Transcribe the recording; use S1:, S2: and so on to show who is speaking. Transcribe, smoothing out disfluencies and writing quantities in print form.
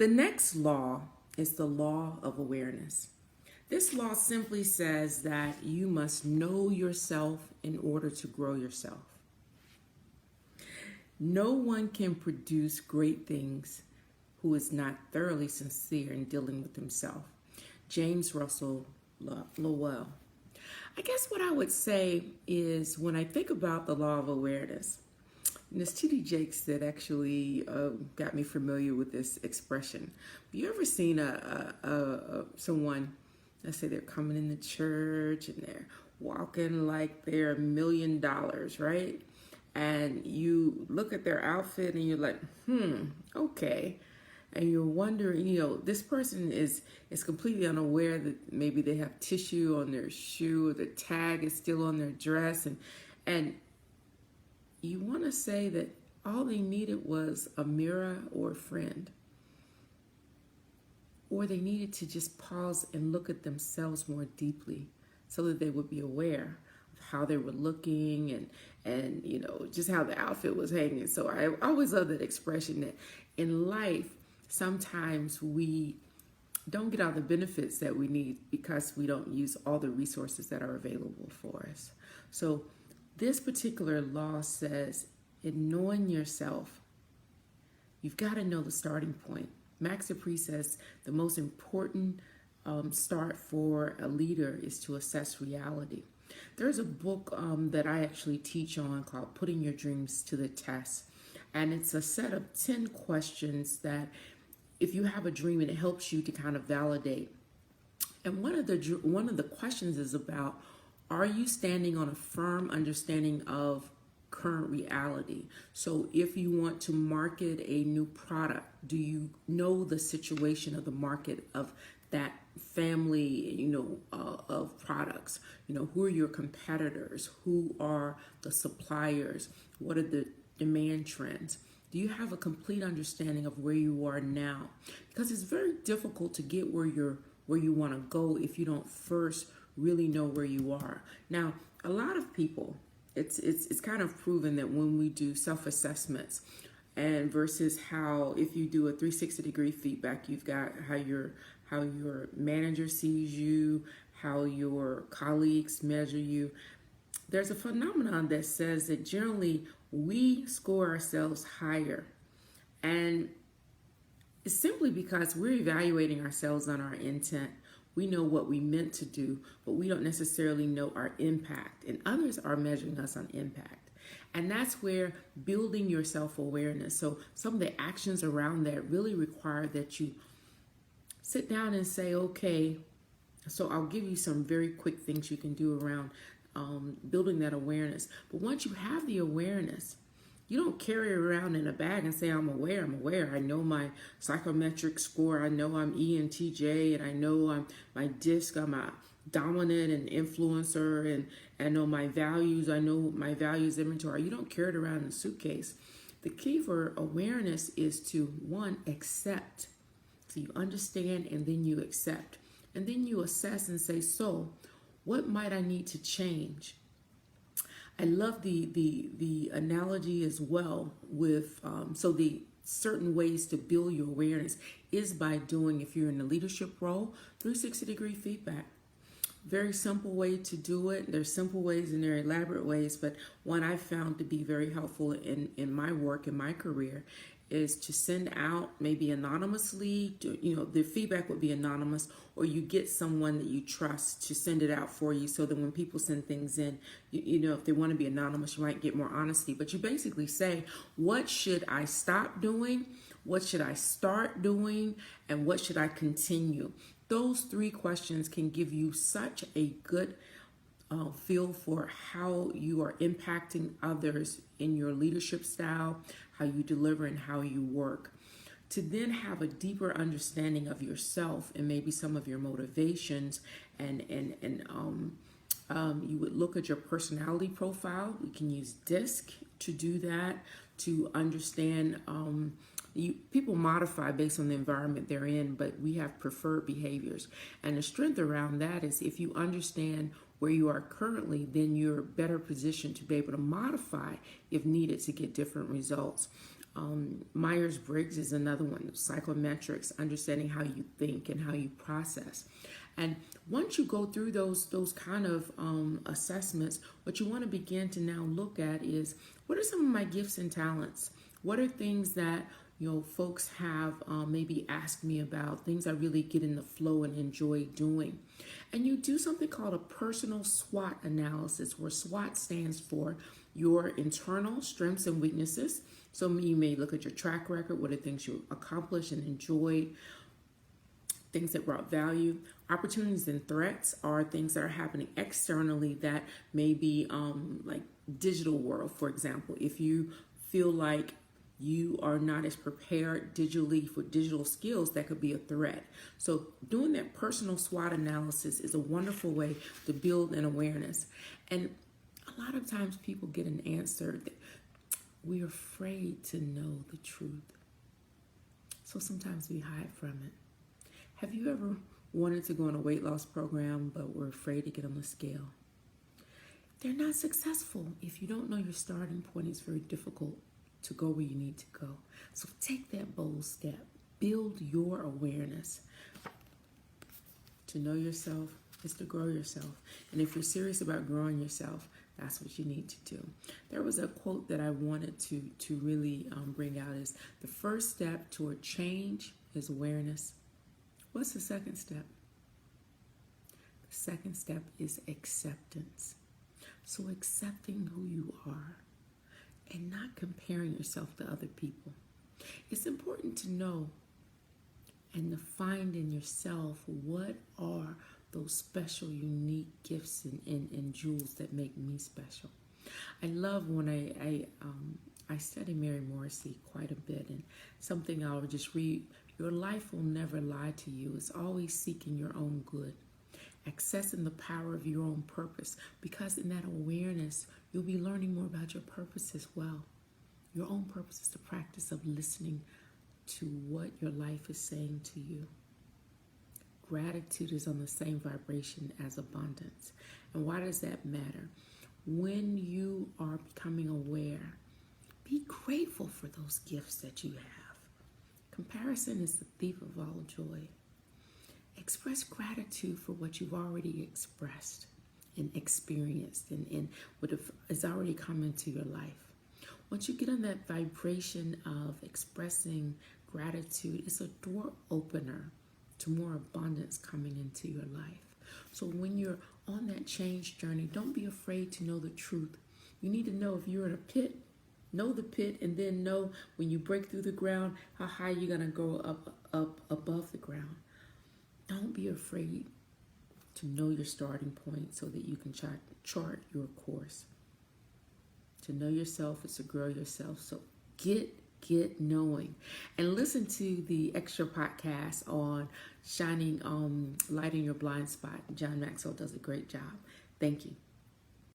S1: The next law is the law of awareness. This law simply says that you must know yourself in order to grow yourself. No one can produce great things who is not thoroughly sincere in dealing with himself. James Russell Lowell. I guess what I would say is when I think about the law of awareness, and it's T.D. Jakes that actually got me familiar with this expression. You ever seen someone, let's say they're coming in the church and they're walking like they're $1 million, right? And you look at their outfit and you're like, okay. And you're wondering, this person is completely unaware that maybe they have tissue on their shoe or the tag is still on their dress. And you want to say that all they needed was a mirror or a friend. Or they needed to just pause and look at themselves more deeply so that they would be aware of how they were looking and just how the outfit was hanging. So I always love that expression that in life, sometimes we don't get all the benefits that we need because we don't use all the resources that are available for us. So this particular law says in knowing yourself, you've got to know the starting point. Max Dupree says the most important start for a leader is to assess reality. There's a book that I actually teach on called Putting Your Dreams to the Test. And it's a set of 10 questions that if you have a dream, it helps you to kind of validate. And one of the questions is about, are you standing on a firm understanding of current reality? So if you want to market a new product, do you know the situation of the market of that family, of products? Who are your competitors? Who are the suppliers? What are the demand trends? Do you have a complete understanding of where you are now? Because it's very difficult to get where you want to go if you don't first really know where you are. Now, a lot of people, it's kind of proven that when we do self-assessments and versus how if you do a 360-degree feedback, you've got how your manager sees you, how your colleagues measure you. There's a phenomenon that says that generally we score ourselves higher. And it's simply because we're evaluating ourselves on our intent. We know what we meant to do, but we don't necessarily know our impact. And others are measuring us on impact. And that's where building your self-awareness. So some of the actions around that really require that you sit down and say, okay, so I'll give you some very quick things you can do around building that awareness. But once you have the awareness, you don't carry it around in a bag and say, I'm aware. I know my psychometric score. I know I'm ENTJ, and I know I'm my DISC. I'm a dominant and influencer, and I know my values. I know my values inventory. You don't carry it around in a suitcase. The key for awareness is to, one, accept. So you understand, and then you accept. And then you assess and say, so what might I need to change? I love the analogy as well with, so the certain ways to build your awareness is by doing, if you're in a leadership role, 360-degree feedback. Very simple way to do it. There's simple ways and there are elaborate ways, but one I found to be very helpful in my work, in my career, is to send out maybe anonymously, the feedback would be anonymous, or you get someone that you trust to send it out for you so that when people send things in, if they want to be anonymous, you might get more honesty. But you basically say, what should I stop doing? What should I start doing? And what should I continue? Those 3 questions can give you such a good feel for how you are impacting others in your leadership style, how you deliver, and how you work. To then have a deeper understanding of yourself and maybe some of your motivations, and you would look at your personality profile. We can use DISC to do that, to understand. People modify based on the environment they're in, but we have preferred behaviors. And the strength around that is if you understand where you are currently, then you're better positioned to be able to modify if needed to get different results. Myers-Briggs is another one. Psychometrics, understanding how you think and how you process. And once you go through those kind of assessments, what you want to begin to now look at is, what are some of my gifts and talents? What are things that folks have maybe asked me about, things I really get in the flow and enjoy doing. And you do something called a personal SWOT analysis, where SWOT stands for your internal strengths and weaknesses. So you may look at your track record, what are things you accomplished and enjoyed, things that brought value. Opportunities and threats are things that are happening externally that may be like digital world, for example. If you feel like you are not as prepared digitally for digital skills, that could be a threat. So doing that personal SWOT analysis is a wonderful way to build an awareness. And a lot of times people get an answer that we're afraid to know the truth. So sometimes we hide from it. Have you ever wanted to go on a weight loss program but were afraid to get on the scale? They're not successful. If you don't know your starting point, it's very difficult to go where you need to go. So take that bold step. Build your awareness. To know yourself is to grow yourself. And if you're serious about growing yourself, that's what you need to do. There was a quote that I wanted to really bring out is, the first step toward change is awareness. What's the second step? The second step is acceptance. So accepting who you are and not comparing yourself to other people. It's important to know and to find in yourself what are those special, unique gifts and jewels that make me special. I love when I study Mary Morrissey quite a bit, and something I'll just read, your life will never lie to you. It's always seeking your own good, accessing the power of your own purpose, because in that awareness, you'll be learning more about your purpose as well. Your own purpose is the practice of listening to what your life is saying to you. Gratitude is on the same vibration as abundance. And why does that matter? When you are becoming aware, be grateful for those gifts that you have. Comparison is the thief of all joy. Express gratitude for what you've already expressed and experienced and what has already come into your life. Once you get on that vibration of expressing gratitude, it's a door opener to more abundance coming into your life. So when you're on that change journey, don't be afraid to know the truth. You need to know if you're in a pit, know the pit, and then know when you break through the ground, how high you're going to go up above the ground. Don't be afraid to know your starting point so that you can chart your course. To know yourself is to grow yourself. So get knowing. And listen to the extra podcast on shining light in your blind spot. John Maxwell does a great job. Thank you.